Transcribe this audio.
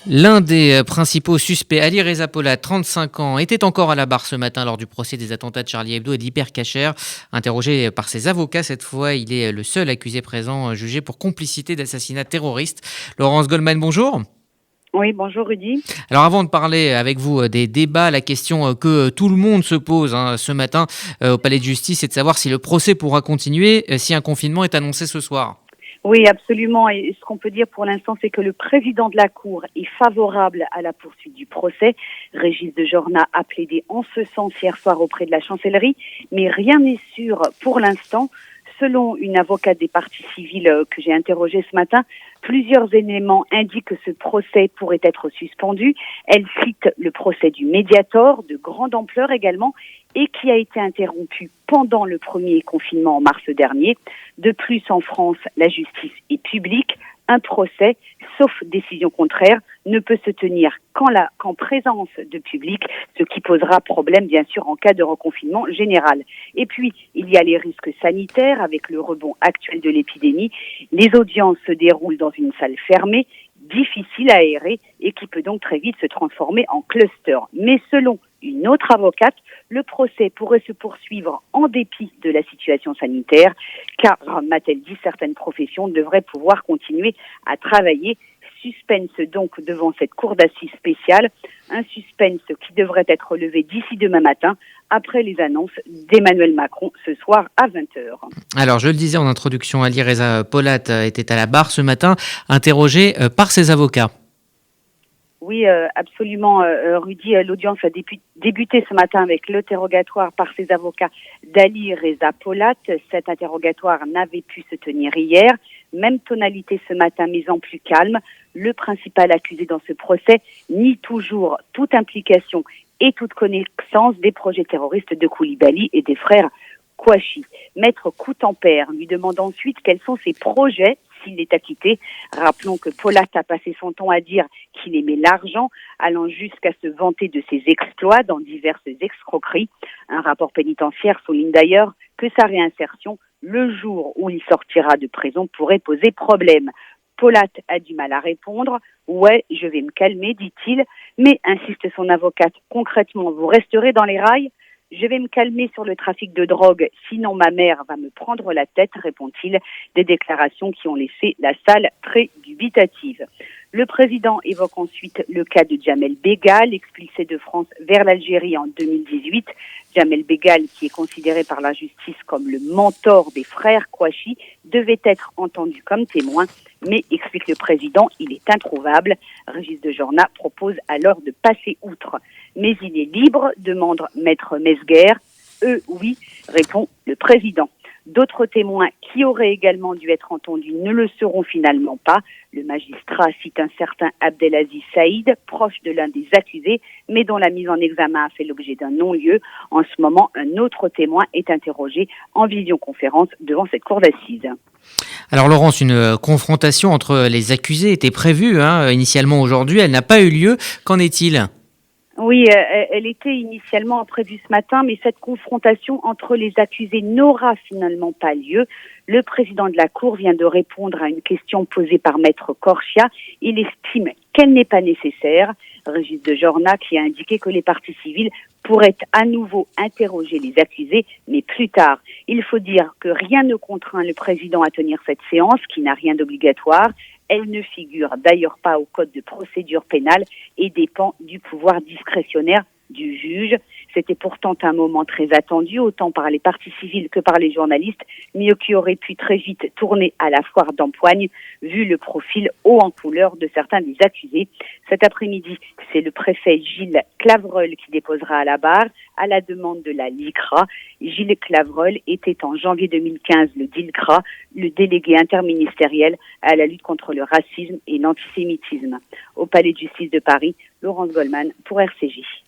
L'un des principaux suspects, Ali Reza Polat, 35 ans, était encore à la barre ce matin lors du procès des attentats de Charlie Hebdo et d'Hypercacher. Interrogé par ses avocats cette fois, il est le seul accusé présent jugé pour complicité d'assassinat terroriste. Laurence Goldman, bonjour. Oui, bonjour Rudy. Alors avant de parler avec vous des débats, la question que tout le monde se pose ce matin au Palais de Justice, c'est de savoir si le procès pourra continuer si un confinement est annoncé ce soir. Oui, absolument. Et ce qu'on peut dire pour l'instant, c'est que le président de la Cour est favorable à la poursuite du procès. Régis de Jorna a plaidé en ce sens hier soir auprès de la chancellerie, mais rien n'est sûr pour l'instant. Selon une avocate des parties civiles que j'ai interrogée ce matin, plusieurs éléments indiquent que ce procès pourrait être suspendu. Elle cite le procès du Mediator, de grande ampleur également, et qui a été interrompu pendant le premier confinement en mars dernier. De plus, en France, la justice est publique. Un procès, sauf décision contraire, ne peut se tenir qu'en présence de public, ce qui posera problème, bien sûr, en cas de reconfinement général. Et puis, il y a les risques sanitaires avec le rebond actuel de l'épidémie. Les audiences se déroulent dans une salle fermée, difficile à aérer et qui peut donc très vite se transformer en cluster. Mais selon une autre avocate, le procès pourrait se poursuivre en dépit de la situation sanitaire, car, m'a-t-elle dit, certaines professions devraient pouvoir continuer à travailler. Suspense donc devant cette cour d'assises spéciale, un suspense qui devrait être levé d'ici demain matin, après les annonces d'Emmanuel Macron ce soir à 20h. Alors je le disais en introduction, Ali Reza Polat était à la barre ce matin, interrogé par ses avocats. Oui, absolument, Rudy. L'audience a débuté ce matin avec l'interrogatoire par ses avocats d'Ali Reza Polat. Cet interrogatoire n'avait pu se tenir hier. Même tonalité ce matin, mais en plus calme. Le principal accusé dans ce procès nie toujours toute implication et toute connaissance des projets terroristes de Koulibaly et des frères Kouachi. Maître Coutempère lui demande ensuite quels sont ses projets s'il est acquitté. Rappelons que Polat a passé son temps à dire qu'il aimait l'argent, allant jusqu'à se vanter de ses exploits dans diverses escroqueries. Un rapport pénitentiaire souligne d'ailleurs que sa réinsertion, le jour où il sortira de prison, pourrait poser problème. Polat a du mal à répondre. « Ouais, je vais me calmer », dit-il. Mais, insiste son avocate, concrètement, vous resterez dans les rails ? Je vais me calmer sur le trafic de drogue, sinon ma mère va me prendre la tête, répond-il, des déclarations qui ont laissé la salle très dubitative. Le président évoque ensuite le cas de Djamel Begal, expulsé de France vers l'Algérie en 2018. Djamel Begal, qui est considéré par la justice comme le mentor des frères Kouachi, devait être entendu comme témoin, mais, explique le président, il est introuvable. Régis de Jorna propose alors de passer outre. Mais il est libre, demande maître Mesguer. Oui, répond le président. D'autres témoins qui auraient également dû être entendus ne le seront finalement pas. Le magistrat cite un certain Abdelaziz Saïd, proche de l'un des accusés, mais dont la mise en examen a fait l'objet d'un non-lieu. En ce moment, un autre témoin est interrogé en visioconférence devant cette cour d'assises. Alors Laurence, une confrontation entre les accusés était prévue initialement aujourd'hui, elle n'a pas eu lieu. Qu'en est-il ? Oui, elle était initialement prévue ce matin, mais cette confrontation entre les accusés n'aura finalement pas lieu. Le président de la Cour vient de répondre à une question posée par maître Corchia. Il estime qu'elle n'est pas nécessaire. Régis de Jorna qui a indiqué que les parties civiles pourraient à nouveau interroger les accusés, mais plus tard. Il faut dire que rien ne contraint le président à tenir cette séance, qui n'a rien d'obligatoire. Elle ne figure d'ailleurs pas au code de procédure pénale et dépend du pouvoir discrétionnaire du juge. C'était pourtant un moment très attendu, autant par les parties civiles que par les journalistes, mais qui aurait pu très vite tourner à la foire d'empoigne, vu le profil haut en couleur de certains des accusés. Cet après-midi, c'est le préfet Gilles Clavreul qui déposera à la barre, à la demande de la LICRA. Gilles Clavreul était en janvier 2015 le DILCRA, le délégué interministériel à la lutte contre le racisme et l'antisémitisme. Au Palais de justice de Paris, Laurence Goldman pour RCJ.